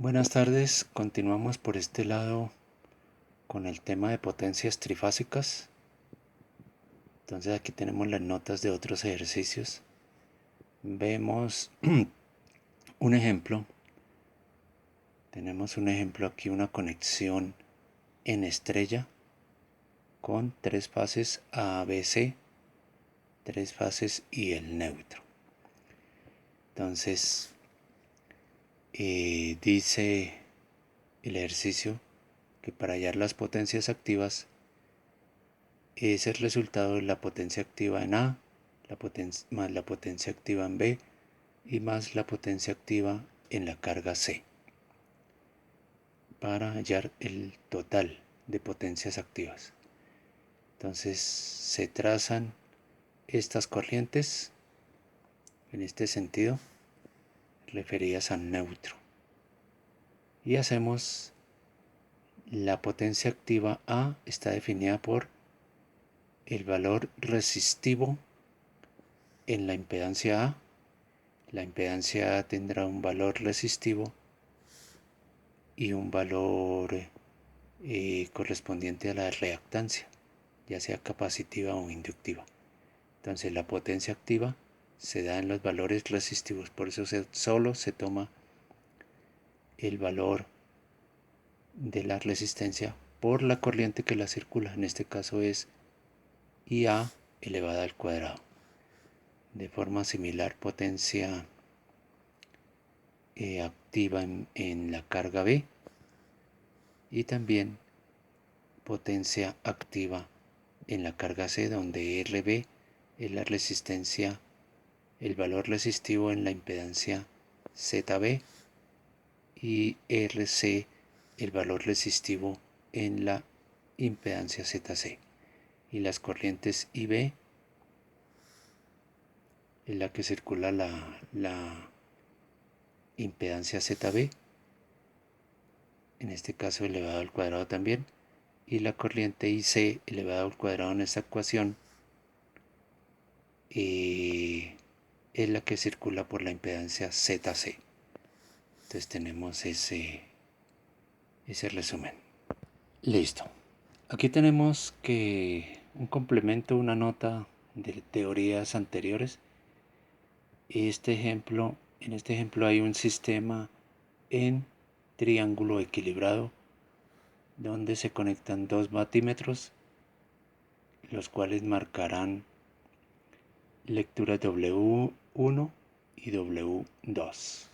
Buenas tardes, continuamos por este lado con el tema de potencias trifásicas. Entonces aquí tenemos las notas de otros ejercicios. Vemos un ejemplo. Tenemos un ejemplo aquí, una conexión en estrella con tres fases ABC, tres fases y el neutro. Entonces dice el ejercicio que para hallar las potencias activas es el resultado de la potencia activa en A más la potencia activa en B y más la potencia activa en la carga C para hallar el total de potencias activas. Entonces se trazan estas corrientes en este sentido referidas al neutro y hacemos la potencia activa A está definida por el valor resistivo en la impedancia A. La impedancia A tendrá un valor resistivo y un valor correspondiente a la reactancia, ya sea capacitiva o inductiva. Entonces la potencia activa se da en los valores resistivos, por eso solo se toma el valor de la resistencia por la corriente que la circula. En este caso es IA elevada al cuadrado. De forma similar, potencia activa en la carga B y también potencia activa en la carga C, donde RB es la resistencia, el valor resistivo en la impedancia ZB y RC el valor resistivo en la impedancia ZC. Y las corrientes IB en la que circula la impedancia ZB, en este caso elevado al cuadrado también, y la corriente IC elevado al cuadrado en esta ecuación es la que circula por la impedancia ZC. Entonces tenemos ese resumen. Listo. Aquí tenemos que un complemento, una nota de teorías anteriores. En este ejemplo hay un sistema en triángulo equilibrado donde se conectan dos batímetros, los cuales marcarán lecturas W1 y W2.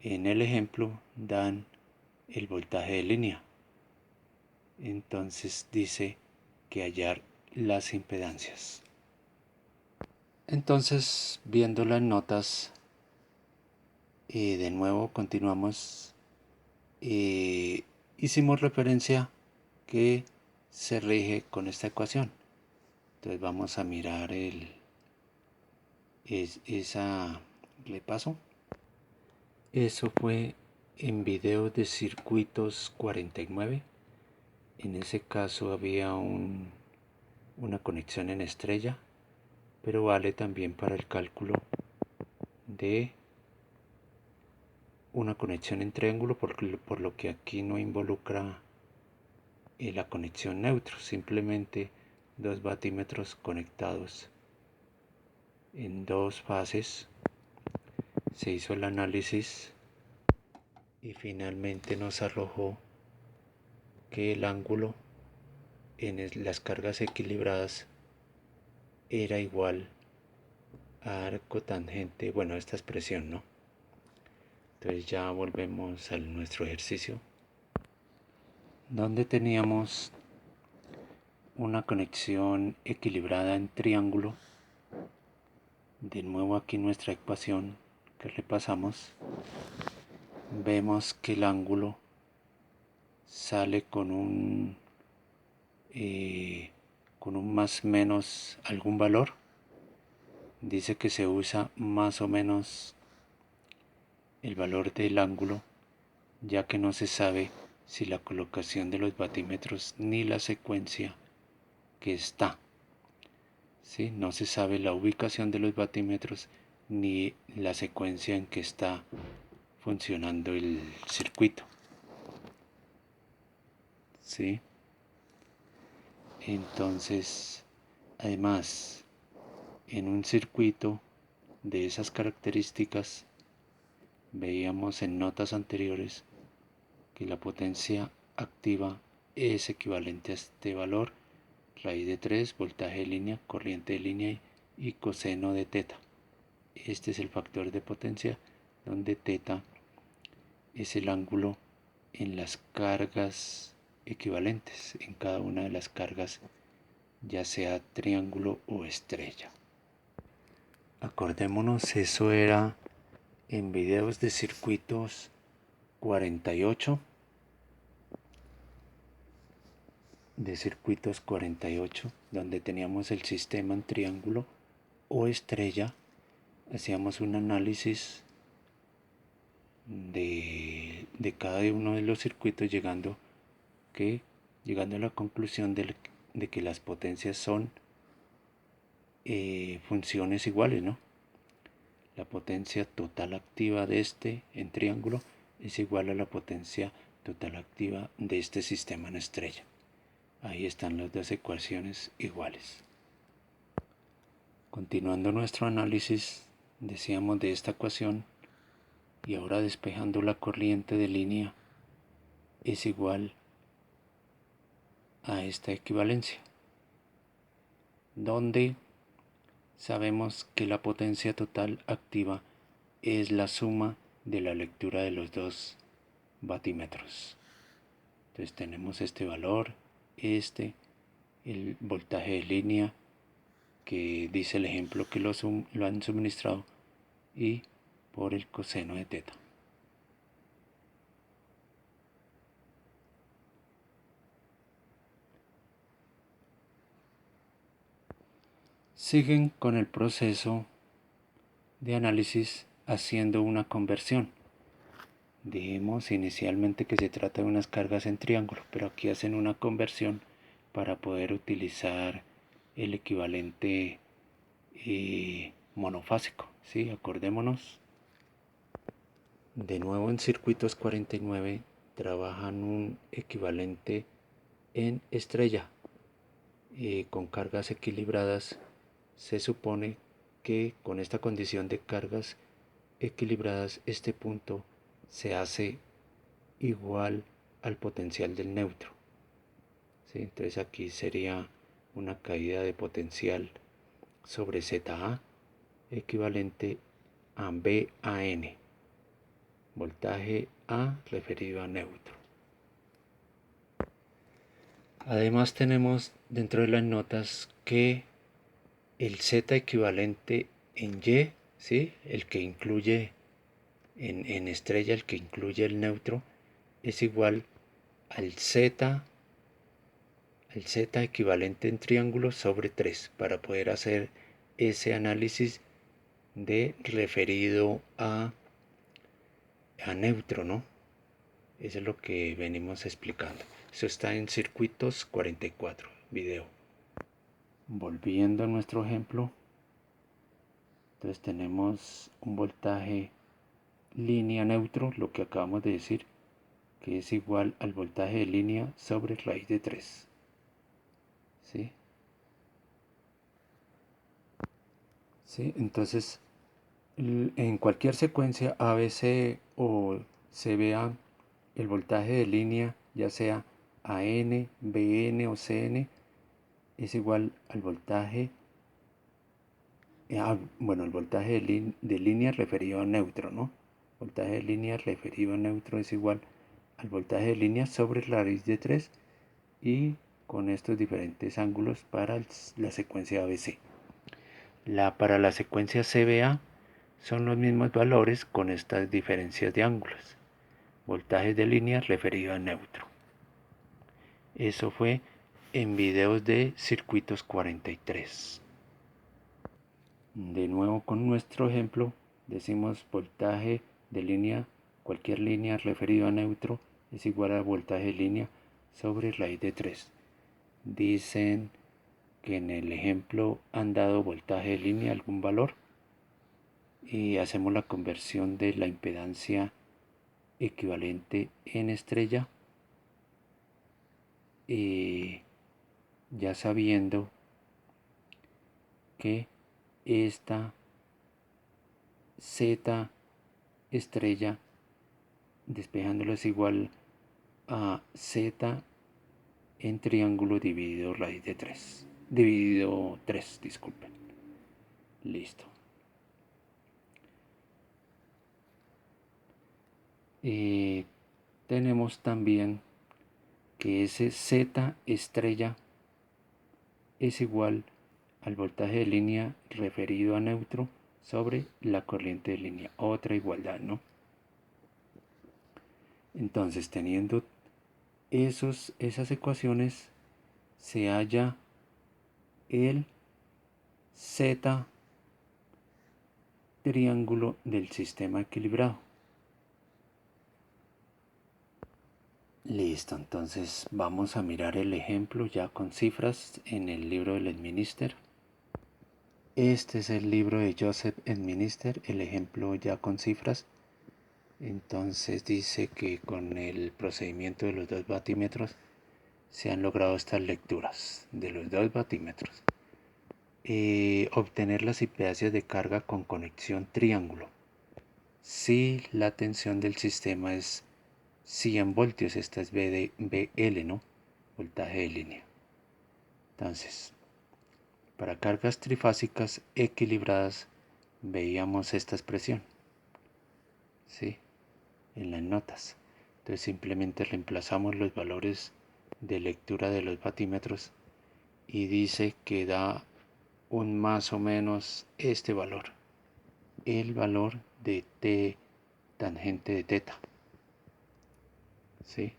En el ejemplo dan el voltaje de línea. Entonces dice que hallar las impedancias. Entonces, viendo las notas, de nuevo continuamos. Hicimos referencia que se rige con esta ecuación. Entonces vamos a mirar esa repaso. Eso fue en video de circuitos 49. En ese caso había una conexión en estrella, pero vale también para el cálculo de una conexión en triángulo, por lo que aquí no involucra la conexión neutro, simplemente dos batímetros conectados en dos fases. Se hizo el análisis y finalmente nos arrojó que el ángulo en las cargas equilibradas era igual a arco tangente, bueno, esta expresión, ¿no? Entonces ya volvemos a nuestro ejercicio, donde teníamos una conexión equilibrada en triángulo. De nuevo aquí nuestra ecuación que repasamos, vemos que el ángulo sale con un más o menos algún valor. Dice que se usa más o menos el valor del ángulo, ya que no se sabe si la colocación de los batímetros ni la secuencia que está. ¿Sí? No se sabe la ubicación de los batímetros ni la secuencia en que está funcionando el circuito. ¿Sí? Entonces, además, en un circuito de esas características, veíamos en notas anteriores que la potencia activa es equivalente a este valor, raíz de 3, voltaje de línea, corriente de línea y coseno de teta. Este es el factor de potencia, donde teta es el ángulo en las cargas equivalentes, en cada una de las cargas, ya sea triángulo o estrella. Acordémonos, eso era en videos de circuitos 48, donde teníamos el sistema en triángulo o estrella. Hacíamos un análisis de cada uno de los circuitos, llegando a la conclusión de que las potencias son funciones iguales, ¿no? La potencia total activa de este en triángulo es igual a la potencia total activa de este sistema en estrella. Ahí están las dos ecuaciones iguales. Continuando nuestro análisis, decíamos de esta ecuación, y ahora despejando la corriente de línea, es igual a esta equivalencia, donde sabemos que la potencia total activa es la suma de la lectura de los dos vatímetros. Entonces tenemos este valor, el voltaje de línea que dice el ejemplo que lo han suministrado, y por el coseno de teta. Siguen con el proceso de análisis haciendo una conversión. Dijimos inicialmente que se trata de unas cargas en triángulo, pero aquí hacen una conversión para poder utilizar el equivalente monofásico. ¿Sí? Acordémonos. De nuevo, en circuitos 49 trabajan un equivalente en estrella con cargas equilibradas. Se supone que con esta condición de cargas equilibradas, este punto se hace igual al potencial del neutro. ¿Sí? Entonces aquí sería una caída de potencial sobre ZA equivalente a BAN, voltaje A referido a neutro. Además tenemos dentro de las notas que el Z equivalente en Y, ¿sí? El que incluye en estrella, el que incluye el neutro, es igual al Z equivalente en triángulo sobre 3, para poder hacer ese análisis de referido a neutro, ¿no? Eso es lo que venimos explicando. Eso está en circuitos 44, video. Volviendo a nuestro ejemplo, entonces tenemos un voltaje línea neutro, lo que acabamos de decir, que es igual al voltaje de línea sobre raíz de 3. ¿Sí? ¿Sí? Entonces, en cualquier secuencia ABC o CBA, el voltaje de línea, ya sea AN, BN o CN, es igual al voltaje, el voltaje de línea referido a neutro, ¿no? Voltaje de línea referido a neutro es igual al voltaje de línea sobre raíz de 3, y con estos diferentes ángulos para la secuencia ABC. Para la secuencia CBA son los mismos valores con estas diferencias de ángulos. Voltaje de línea referido a neutro. Eso fue en videos de circuitos 43. De nuevo con nuestro ejemplo, decimos voltaje de línea, cualquier línea referido a neutro, es igual a voltaje de línea sobre raíz de 3. Dicen que en el ejemplo han dado voltaje de línea algún valor, y hacemos la conversión de la impedancia equivalente en estrella, ya sabiendo que esta z estrella despejándolo es igual a z en triángulo dividido raíz de 3, dividido 3, disculpen. Listo. Tenemos también que ese z estrella es igual al voltaje de línea referido a neutro sobre la corriente de línea. Otra igualdad, ¿no? Entonces, teniendo esas ecuaciones, se halla el z triángulo del sistema equilibrado. Listo, entonces vamos a mirar el ejemplo ya con cifras en el libro del Edminister. Este es el libro de Joseph Edminister, el ejemplo ya con cifras. Entonces dice que con el procedimiento de los 2 batímetros se han logrado estas lecturas de los 2 batímetros. Obtener las impedancias de carga con conexión triángulo. Si la tensión del sistema es 100 voltios, esta es BL, ¿no? Voltaje de línea. Entonces, para cargas trifásicas equilibradas veíamos esta expresión, ¿sí? En las notas. Entonces simplemente reemplazamos los valores de lectura de los batímetros y dice que da un más o menos este valor, el valor de T tangente de teta, ¿sí?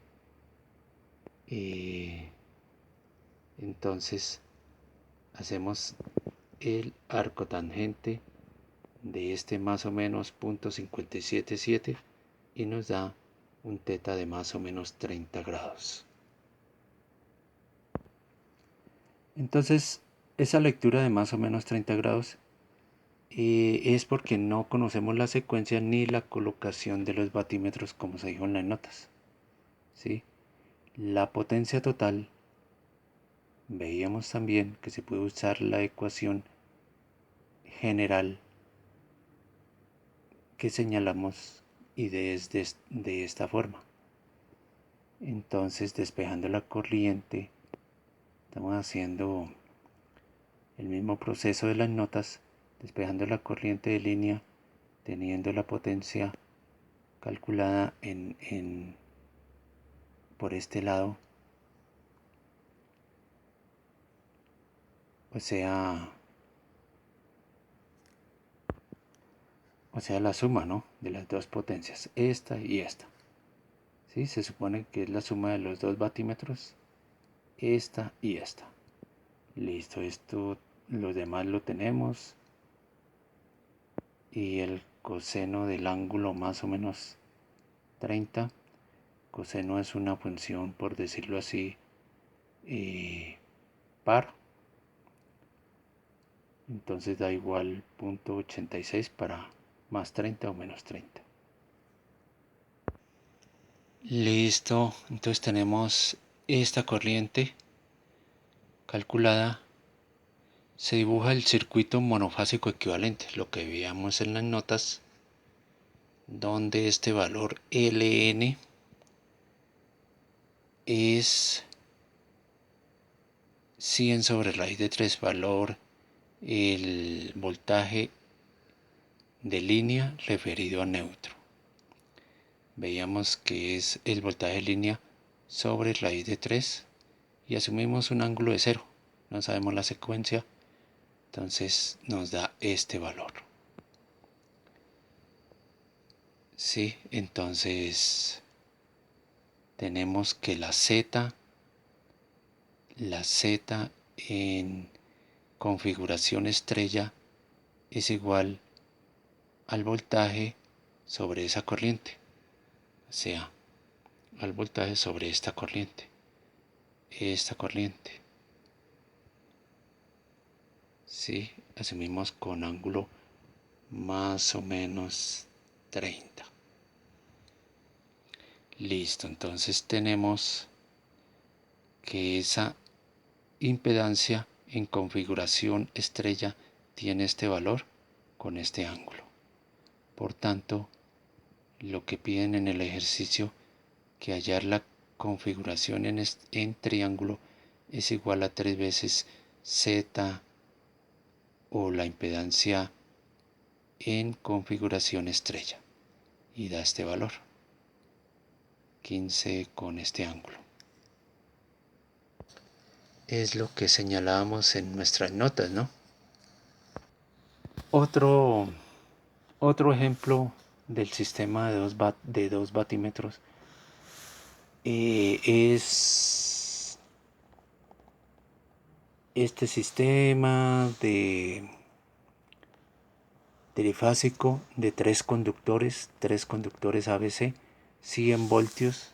Entonces hacemos el arco tangente de este más o menos .577 y nos da un teta de más o menos 30 grados. Entonces, esa lectura de más o menos 30 grados es porque no conocemos la secuencia ni la colocación de los batímetros como se dijo en las notas, ¿sí? La potencia total, veíamos también que se puede usar la ecuación general que señalamos y de esta forma. Entonces, despejando la corriente, estamos haciendo el mismo proceso de las notas, despejando la corriente de línea, teniendo la potencia calculada por este lado, o sea la suma, ¿no? De las dos potencias, esta y esta. ¿Sí? Se supone que es la suma de los dos batímetros, esta y esta. Listo, esto, los demás lo tenemos. Y el coseno del ángulo más o menos 30. Coseno es una función, por decirlo así, par. Entonces da igual .86 para más 30 o menos 30. Listo, entonces tenemos esta corriente calculada. Se dibuja el circuito monofásico equivalente, lo que veíamos en las notas, donde este valor Ln es 100 sobre raíz de 3, valor el voltaje de línea referido a neutro. Veíamos que es el voltaje de línea sobre raíz de 3 y asumimos un ángulo de 0. No sabemos la secuencia, entonces nos da este valor. Sí, entonces tenemos que la Z en configuración estrella es igual al voltaje sobre esa corriente, o sea, al voltaje sobre esta corriente, ¿sí? Asumimos con ángulo más o menos 30. Listo, entonces tenemos que esa impedancia en configuración estrella tiene este valor con este ángulo. Por tanto, lo que piden en el ejercicio, que hallar la configuración en triángulo es igual a 3 veces z o la impedancia en configuración estrella, y da este valor 15 con este ángulo. Es lo que señalábamos en nuestras notas, ¿no? Otro ejemplo del sistema de dos batímetros es este sistema de trifásico de tres conductores ABC, 100 voltios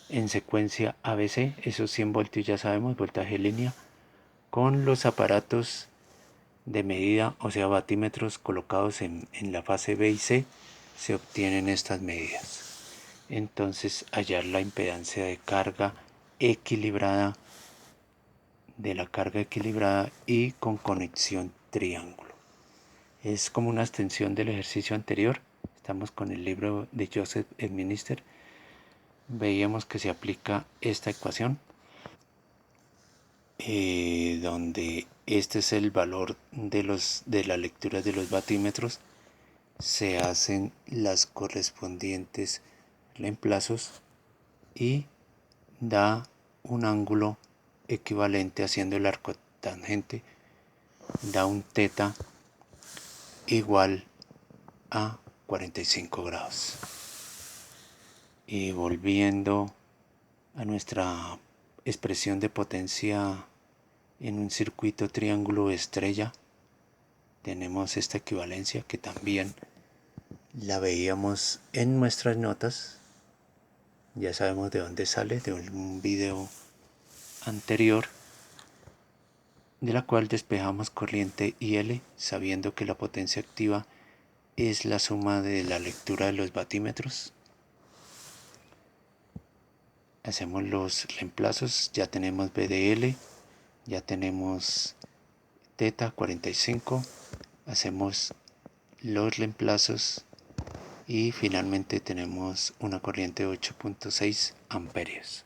en secuencia ABC, esos 100 voltios ya sabemos, voltaje línea, con los aparatos de medida, o sea, batímetros colocados en la fase B y C, se obtienen estas medidas. Entonces, hallar la impedancia de carga equilibrada, de la carga equilibrada y con conexión triángulo. Es como una extensión del ejercicio anterior. Estamos con el libro de Joseph Edminister. Veíamos que se aplica esta ecuación, donde este es el valor de la lectura de los batímetros. Se hacen las correspondientes reemplazos y da un ángulo equivalente, haciendo el arco tangente, da un θ igual a 45 grados. Y volviendo a nuestra expresión de potencia en un circuito triángulo estrella, tenemos esta equivalencia que también la veíamos en nuestras notas. Ya sabemos de dónde sale, de un video anterior, de la cual despejamos corriente IL, sabiendo que la potencia activa es la suma de la lectura de los batímetros. Hacemos los reemplazos, ya tenemos BDL, ya tenemos θ 45, hacemos los reemplazos y finalmente tenemos una corriente de 8.6 amperios.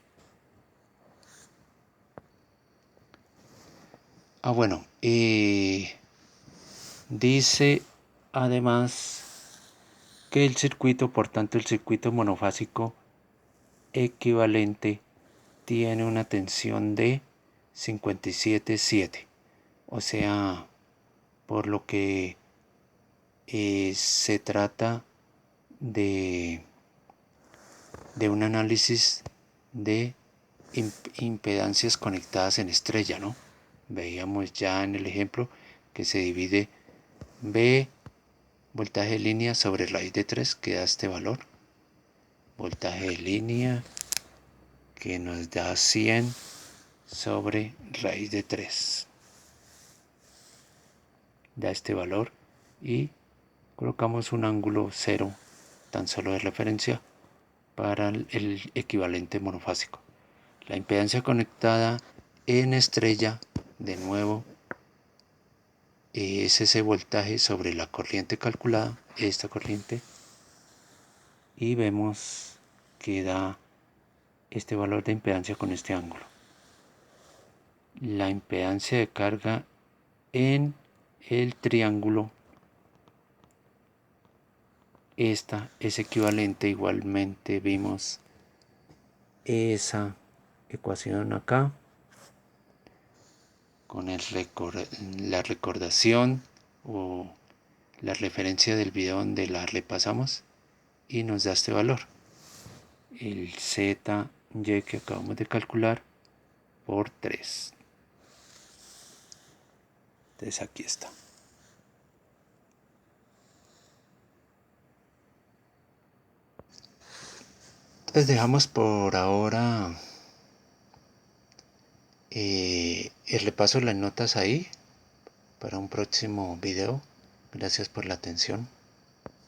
Bueno, dice además que el circuito, por tanto el circuito monofásico equivalente, tiene una tensión de 57,7, o sea, por lo que se trata de un análisis de impedancias conectadas en estrella, ¿no? Veíamos ya en el ejemplo que se divide B, voltaje de línea, sobre raíz de 3, que da este valor. Voltaje de línea que nos da 100 sobre raíz de 3. Da este valor y colocamos un ángulo 0 tan solo de referencia para el equivalente monofásico. La impedancia conectada en estrella, de nuevo, es ese voltaje sobre la corriente calculada, esta corriente, y vemos que da este valor de impedancia con este ángulo. La impedancia de carga en el triángulo, esta es equivalente, igualmente vimos esa ecuación acá con la recordación o la referencia del video donde la repasamos, y nos da este valor, el ZY que acabamos de calcular por 3. Entonces aquí está. Entonces dejamos por ahora el repaso de las notas ahí para un próximo video. Gracias por la atención.